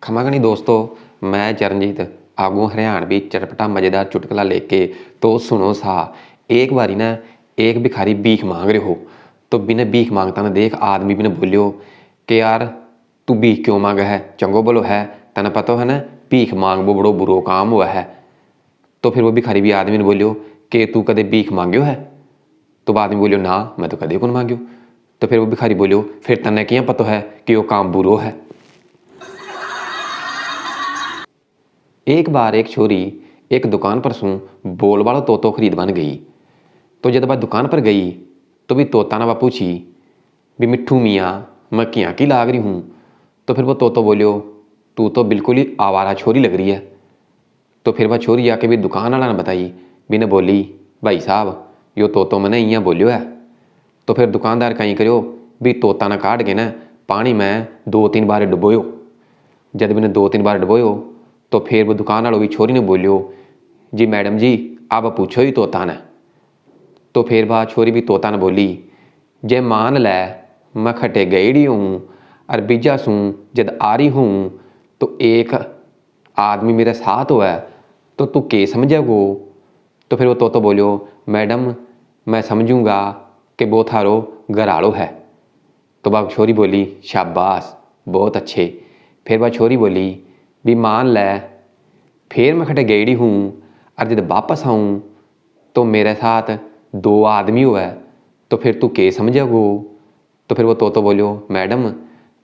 खमागणी दोस्तों, मैं चरणजीत आगू हरियाणवी चटपटा मज़ेदार चुटकुला लेके। तो सुनो सा। एक बारी ना एक भिखारी भीख मांग रहे हो, तो बिना भीख मांगता ना देख आदमी बिना बोलियो कि यार तू भीख क्यों मांगा है, चंगो बोलो है, तेना पता है ना भीख मांगबो बड़ो बुरो काम हुआ है। तो फिर वो भिखारी भी आदमी ने बोलियो कि तू कदे भीख मांग्यो है। तो आदमी बोलियो ना मैं तो कदे कौन मांग्यो। तो फिर वो भिखारी बोलियो फिर तन्ने क्या पता है कि वो काम बुरो है। एक बार एक छोरी एक दुकान पर सूं बोल वाला तोतो खरीद बन गई। तो जब वह दुकान पर गई तो भी तोता ने वह पूछी भी मिट्ठू मियाँ मैं क्या की लाग रही हूँ। तो फिर वो तोतो बोलियो तू तो बिल्कुल ही आवारा छोरी लग रही है। तो फिर वह छोरी आके भी दुकान वाला ने बताई भी ने बोली भाई साहब यो तोतो मैंने इं बोलियो है। तो फिर दुकानदार कहीं करो भी तोता ने काट के ना पानी में 2-3 बार डुबोयो। जब मैंने 2-3 बार डुबोयो तो फिर वो दुकान वालों की छोरी ने बोलियो जी मैडम जी आप पूछो ही तोता ने। तो फिर वह छोरी भी तोता ने बोली जे मान लै मैं खटे गईड़ी हूँ और बीजा सूँ जद आ रही हूँ तो एक आदमी मेरे साथ हुआ है तो तू के समझेगो। तो फिर वो तोतो बोलियो मैडम मैं समझूंगा कि वो थारो घराड़ो है। तो वह छोरी बोली शाबाश बहुत अच्छे। फिर वह छोरी बोली भी मान लै फिर मैं खटे गईड़ी हूँ और जब वापस आऊँ तो मेरे साथ 2 आदमी हुआ है तो फिर तू के समझेगो। तो फिर वो तोतो बोलियो मैडम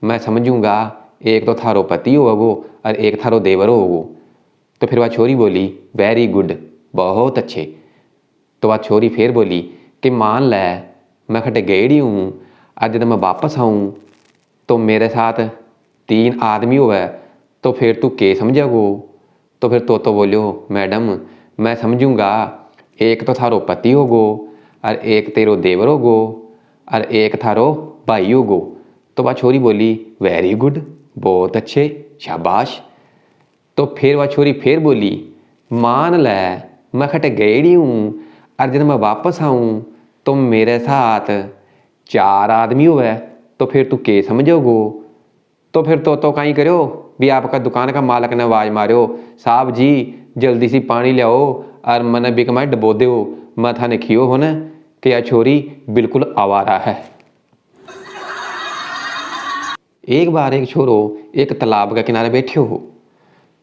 मैं समझूंगा एक तो थारो पति होगो और एक थारो देवर होगो। तो फिर वह छोरी बोली वेरी गुड बहुत अच्छे। तो वह छोरी फिर बोली कि मान लै मैं खटे गईड़ी हूँ और जब मैं वापस आऊँ तो मेरे साथ 3 आदमी हुआ है तो फिर तू के समझेगो। तो फिर तोतो बोलियो मैडम मैं समझूंगा एक तो थारो पति होगो और एक तेरो देवर होगो और एक थारो भाई होगो। तो वह छोरी बोली वेरी गुड बहुत अच्छे शाबाश। तो फिर वह छोरी फिर बोली मान लै मैं खटे गईड़ी हूँ और जब मैं वापस आऊँ तो मेरे साथ 4 आदमी हुआ है तो फिर तू के समझोगो। तो फिर तो कहीं करो भी आपका दुकान का मालक ने आवाज मारो साहब जी जल्दी सी पानी लियाओ और मैंने बिक मैं डबो दो मैं थाने खियो हो ना कि यह छोरी बिल्कुल आवारा है। एक बार एक छोरो एक तालाब के किनारे बैठे हो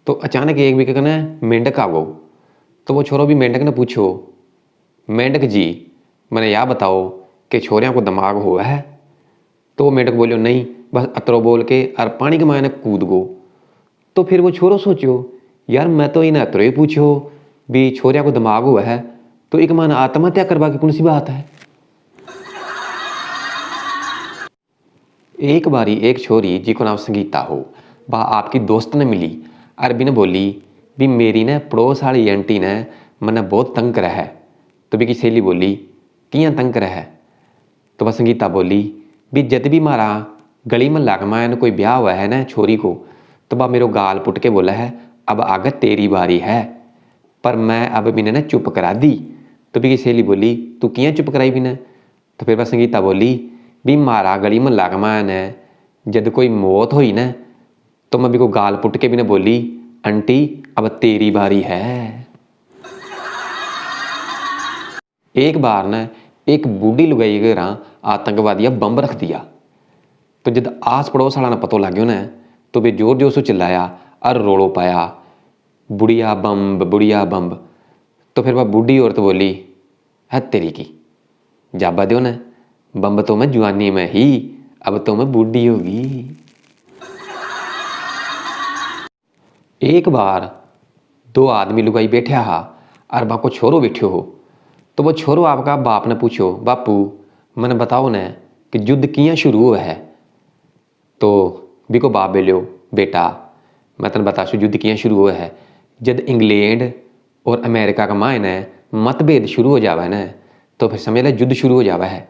तो अचानक एक भी कहना मेंढक आ गो। तो वो छोरो भी मेंढक ने पूछो मेंढक जी मैंने यह बताओ कि छोरियां को दिमाग हुआ है। तो वो मेंढक बोलियो नहीं बस अतरो बोल के और पानी के मायने कूद गो। तो फिर वो छोरो सोचो यार मैं तो इन्हें अतरो ही पूछो भी छोरिया को दिमाग हुआ है तो एक माना आत्महत्या करवा की कौन सी बात है। एक बारी एक छोरी जी को नाम संगीता हो वह आपकी दोस्त ने मिली और भी ने बोली भी मेरी ने पड़ोस वाली आंटी ने मने बहुत तंग करा है। तो भी की सहेली बोली कियां तंग करा है। तो वह संगीता बोली भी जब भी मारा गली मोहल्ला का मायने कोई ब्याह हुआ है ना छोरी को तो वह मेरे गाल पुट के बोला है अब आगे तेरी बारी है पर मैं अब बिना ने चुप करा दी। तो भी की सहेली बोली तू कियां चुप कराई बिना। तो फिर वह संगीता बोली भी मारा गली मोहल्ला का मायने जब कोई मौत हुई ना तो मैं भी को गाल पुट के भी ने बोली आंटी अब तेरी बारी है। एक बार न एक बूढ़ी लुगाई के घर आतंकवादिया बम रख दिया। तो जब आस पड़ोस वाला ने पतो लग गयो ना तो वे जोर जोर से चिल्लाया और रोड़ो पाया बुढ़िया बम्ब। तो फिर वह बूढ़ी औरत बोली है तेरी की जाबा दो ना बम्ब तो मैं जवानी में ही अब तो मैं बूढ़ी होगी। एक बार 2 आदमी लुगाई बैठा हा और वहाँ को छोरो बैठो हो। तो वो छोरो आपका बाप ने पूछो बापू मैंने बताओ न कि युद्ध कियां शुरू हुआ है। तो बिको बाप बोलियो बेटा मैं तेन बताशू युद्ध कियां शुरू हुआ है जब इंग्लैंड और अमेरिका का मायने मतभेद शुरू हो जावा है ना तो फिर समझ लो युद्ध शुरू हो जावा है।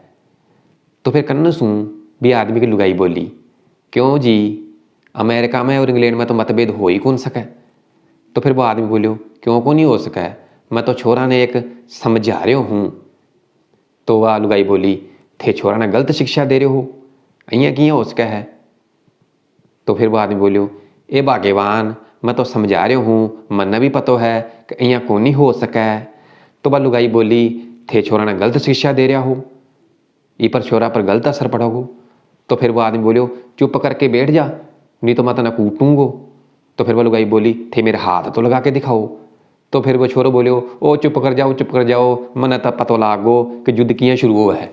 तो फिर कन्न सुन भी आदमी की लुगाई बोली क्यों जी अमेरिका में और इंग्लैंड में तो मतभेद हो ही कौन सके। तो फिर वो आदमी बोलियो क्यों को नहीं हो सका मैं तो छोरा ने एक समझा रहे हूँ। तो वह लुगाई बोली थे छोरा ने गलत शिक्षा दे रहे हो अं कियां हो सका है। तो फिर वो आदमी बोलियो ए भाग्यवान, मैं तो समझा रही हूँ, मन्ने भी पता है कि इं को नहीं हो सकै। तो वह लुगाई बोली, थे छोरा ने गलत शिक्षा दे रहा हो, ई पर छोरा पर गलत असर पड़ोगो। तो फिर वो आदमी बोलियो, चुप करके बैठ जा, नहीं तो मैं तना कूटूंगो। तो फिर वो लुगाई बोली, थे मेरे हाथ तो लगा के दिखाओ। तो फिर वो छोरो बोलियो, ओ चुप कर जाओ, चुप कर जाओ, मने तो पता लागो कि युद्ध किया शुरू हुआ है।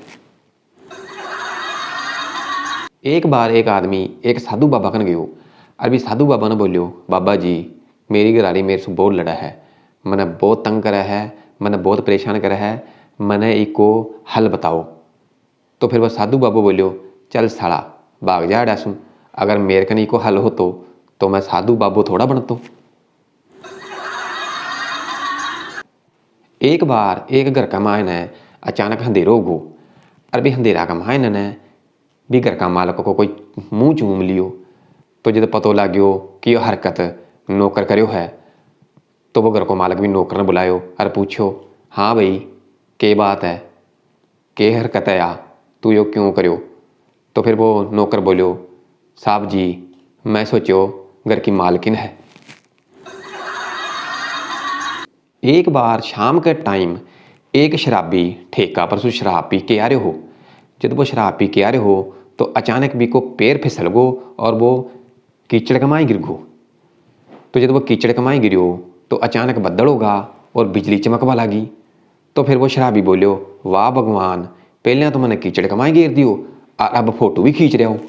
एक बार एक आदमी एक साधु बाबा कन गयो। अभी साधु बाबा ने बोलियो, बाबा जी मेरी घराड़ी मेरे से बहुत लड़ा है, मैंने बहुत तंग करा है, मैंने बहुत परेशान करा है, मैंने इको हल बताओ। तो फिर वह साधु बाबा बोलियो, चल साला भाग जा डासू, अगर मेरे कन इको हल हो तो मैं साधु बाबू थोड़ा बनतो। एक बार एक घर का मायने अचानक अंधेरो हो गो। अरे अंधेरा का मायने ने भी घर का मालिक को कोई मुंह चूम लियो। तो जब पतो लग गयो कि यह हरकत नौकर करो है, तो वो घर को मालिक भी नौकर ने बुलायो और पूछो, हाँ भाई के बात है, के हरकत है या तू यो क्यों करो। तो फिर वो नौकर बोलियो, साहब जी मैं सोचो घर की मालकिन है। एक बार शाम के टाइम एक शराबी ठेका पर सु शराब पी के आ रहे हो। जब वो शराब पी के आ रहे हो तो अचानक भी को पैर फिसल गो और वो कीचड़ कमाई गिर गो। तो जब वो कीचड़ कमाई गिरो तो अचानक बदल होगा और बिजली चमकवा लगी। तो फिर वो शराबी बोलियो, वाह भगवान, पहले तो मैंने कीचड़ कमाई गिर दियो और अब फोटो भी खींच रहा हो।